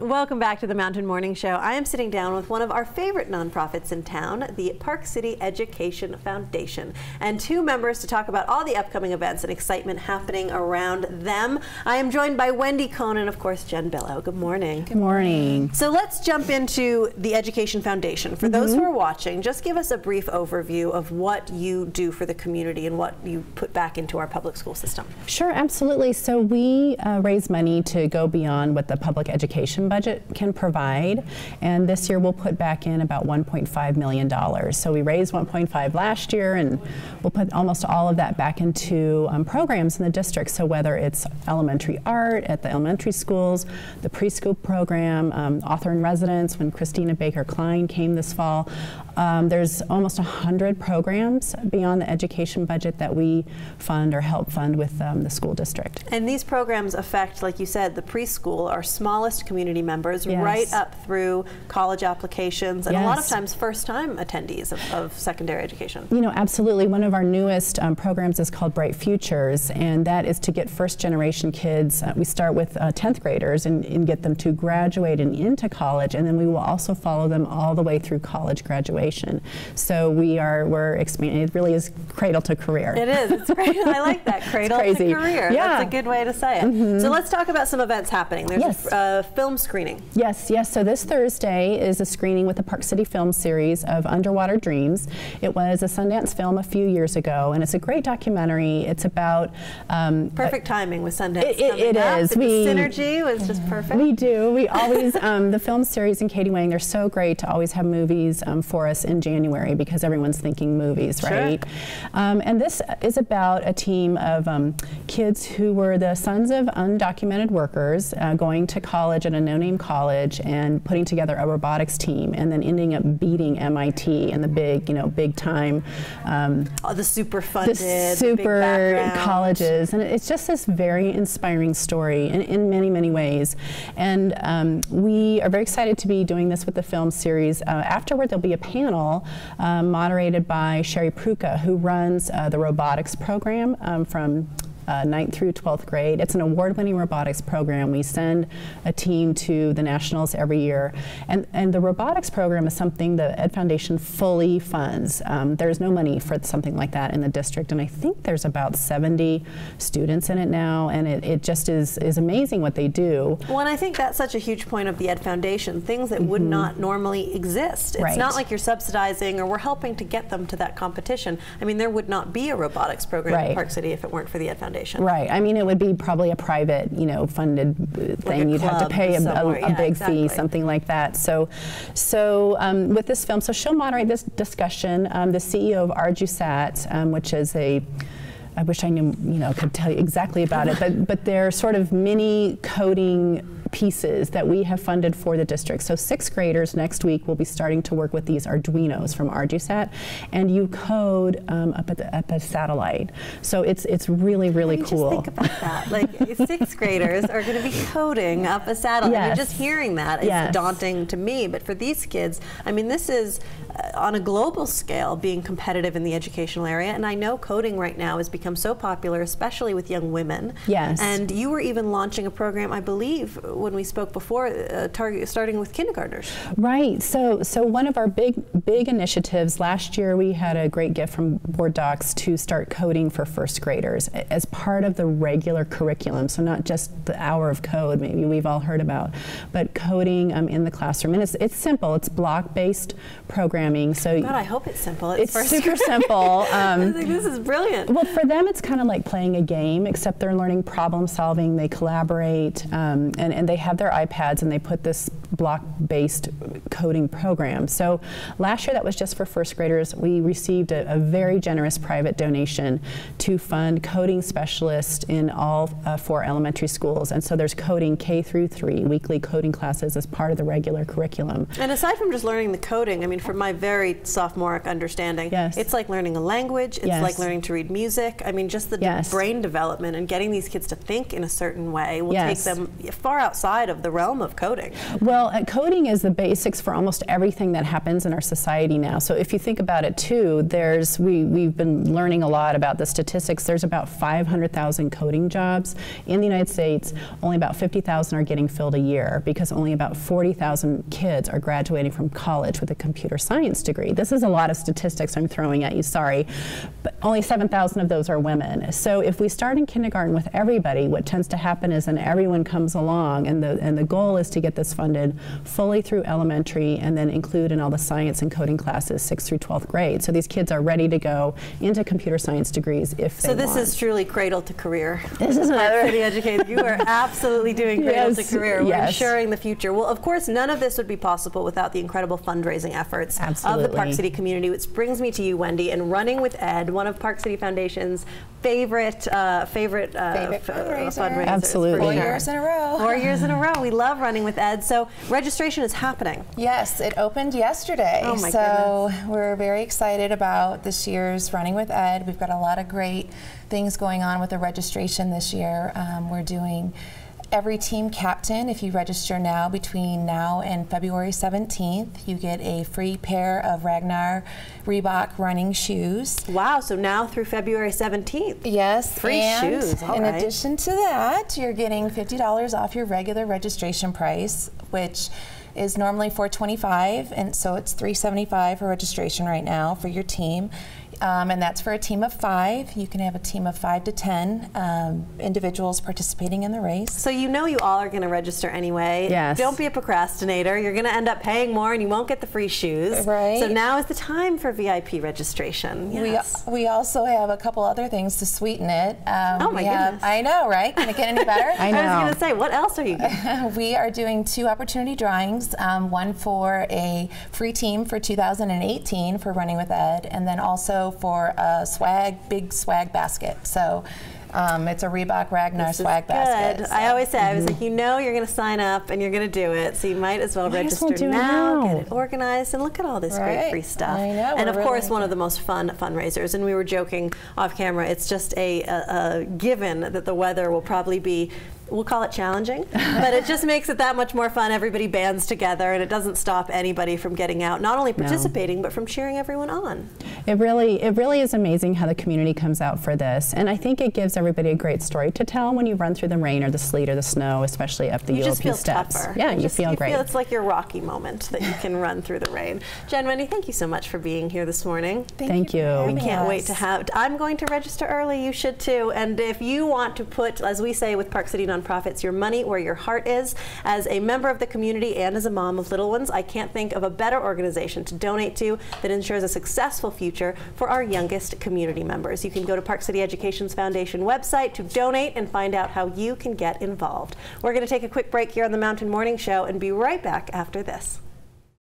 Welcome back to the Mountain Morning Show. I am sitting down with one of our favorite nonprofits in town, the Park City Education Foundation, and two members to talk about all the upcoming events and excitement happening around them. I am joined by Wendy, Kohn, and of course Jen Billow. Good morning. Good morning. So let's jump into the Education Foundation. For those who are watching, just give us a brief overview of what you do for the community and what you put back into our public school system. Sure, absolutely. So we raise money to go beyond what the public education budget can provide, and this year we'll put back in about $1.5 million. So we raised 1.5 last year, and we'll put almost all of that back into programs in the district. So whether it's elementary art at the elementary schools, the preschool program, author in residence when Christina Baker Klein came this fall, there's almost 100 programs beyond the education budget that we fund or help fund with the school district. And these programs affect, like you said, the preschool, our smallest community members, right up through college applications, and a lot of times first-time attendees of secondary education. You know, absolutely. One of our newest programs is called Bright Futures, and that is to get first-generation kids. We start with 10th graders and get them to graduate and into college, and then we will also follow them all the way through college graduation. So we're expanding. It really is cradle to career. It is. It's great. I like that, cradle to career. Yeah. That's a good way to say it. So let's talk about some events happening. There's a film screening. Yes. So this Thursday is a screening with the Park City Film series of Underwater Dreams. It was a Sundance film a few years ago, and it's a great documentary. It's about perfect timing with Sundance. It is. The synergy was just perfect. We do. We always the film series in Katie Wang. They're so great to always have movies for us in January because everyone's thinking movies, right? And this is about a team of kids who were the sons of undocumented workers going to college at a no-name college and putting together a robotics team, and then ending up beating MIT and the big time, the super funded, the super colleges, and it's just this very inspiring story in many ways. And we are very excited to be doing this with the film series. Afterward, there'll be a panel moderated by Sherry Pruka, who runs the robotics program from 9th through 12th grade. It's an award-winning robotics program. We send a team to the nationals every year, and the robotics program is something the Ed Foundation fully funds. There's no money for something like that in the district, and I think there's about 70 students in it now, and it just is amazing what they do. Well, and I think that's such a huge point of the Ed Foundation, things that would not normally exist. It's not like you're subsidizing or we're helping to get them to that competition. I mean, there would not be a robotics program in Park City if it weren't for the Ed Foundation. Right. I mean, it would be probably a private, funded thing. You'd have to pay a big fee, something like that. So with this film, so she'll moderate this discussion. The CEO of ArduSat, which is I wish I knew, could tell you exactly about it, but they're sort of mini coding pieces that we have funded for the district. So 6th graders next week will be starting to work with these Arduinos from ArduSat, and you code up at the satellite. So it's really cool. Just think about that. Like 6th graders are going to be coding up a satellite. I mean, just hearing that is daunting to me. But for these kids, I mean, this is on a global scale being competitive in the educational area. And I know coding right now has become so popular, especially with young women. Yes. And you were even launching a program, I believe, when we spoke before, starting with kindergartners. Right. So one of our big initiatives last year, we had a great gift from Board Docs to start coding for 1st graders as part of the regular curriculum. So not just the hour of code, maybe we've all heard about, but coding in the classroom. And it's simple. It's block-based programming. So God, I hope it's simple. It's super simple. I think this is brilliant. Well, for them, it's kind of like playing a game, except they're learning problem solving. They collaborate, and they have their iPads, and they put this block-based coding program. So last year, that was just for 1st graders. We received a very generous private donation to fund coding specialists in all 4 elementary schools. And so there's coding K through 3, weekly coding classes as part of the regular curriculum. And aside from just learning the coding, I mean, from my very sophomoric understanding, it's like learning a language, it's like learning to read music. I mean, just the brain development and getting these kids to think in a certain way will take them far outside of the realm of coding. Well, Well, coding is the basics for almost everything that happens in our society now. So if you think about it too, we've been learning a lot about the statistics. There's about 500,000 coding jobs in the United States. Only about 50,000 are getting filled a year because only about 40,000 kids are graduating from college with a computer science degree. This is a lot of statistics I'm throwing at you, sorry, but only 7,000 of those are women. So if we start in kindergarten with everybody, what tends to happen is then everyone comes along, and the goal is to get this funded fully through elementary and then include in all the science and coding classes 6th through 12th grade. So these kids are ready to go into computer science degrees if they want. So this is truly cradle to career. This is another city educated. You are absolutely doing cradle to career. We're ensuring the future. Well, of course, none of this would be possible without the incredible fundraising efforts of the Park City community, which brings me to you, Wendy, and Running with Ed, one of Park City Foundation's favorite fundraisers. Absolutely. 4 years in a row. 4 years in a row. We love Running with Ed. So registration is happening. Yes, it opened yesterday. Oh my goodness. We're very excited about this year's Running with Ed. We've got a lot of great things going on with the registration this year. We're doing every team captain. If you register now, between now and February 17th, you get a free pair of Ragnar Reebok running shoes. Wow, so now through February 17th. Yes. Free shoes, all in right. addition to that, you're getting $50 off your regular registration price, which is normally $425, and so it's $375 for registration right now for your team. And that's for a team of 5. You can have a team of 5 to 10 individuals participating in the race. So you know you all are going to register anyway. Yes. Don't be a procrastinator. You're going to end up paying more and you won't get the free shoes. Right. So now is the time for VIP registration. Yes. We also have a couple other things to sweeten it. Oh my goodness. I know, right? Can it get any better? I know. I was going to say, what else are you getting? We are doing 2 opportunity drawings, one for a free team for 2018 for Running with Ed, and then also for a big swag basket. So it's a Reebok Ragnar swag basket. So. I always say, I was like, you know you're going to sign up and you're going to do it, so you might as well register now, get it organized, and look at all this great free stuff. I know. And of course, one of the most fun fundraisers, and we were joking off camera, it's just a given that the weather will probably be, we'll call it challenging, but it just makes it that much more fun. Everybody bands together, and it doesn't stop anybody from getting out, not only participating, but from cheering everyone on. It really is amazing how the community comes out for this, and I think it gives everybody a great story to tell when you run through the rain or the sleet or the snow, especially up the UOP steps. You just feel tougher. Yeah, you feel great. It's like your Rocky moment that you can run through the rain. Jen, Wendy, thank you so much for being here this morning. Thank you. We can't wait to have, I'm going to register early, you should too, and if you want to put, as we say with Park City Nonprofits, your money where your heart is, as a member of the community and as a mom of little ones, I can't think of a better organization to donate to that ensures a successful future for our youngest community members. You can go to Park City Education's Foundation website to donate and find out how you can get involved. We're going to take a quick break here on the Mountain Morning Show and be right back after this.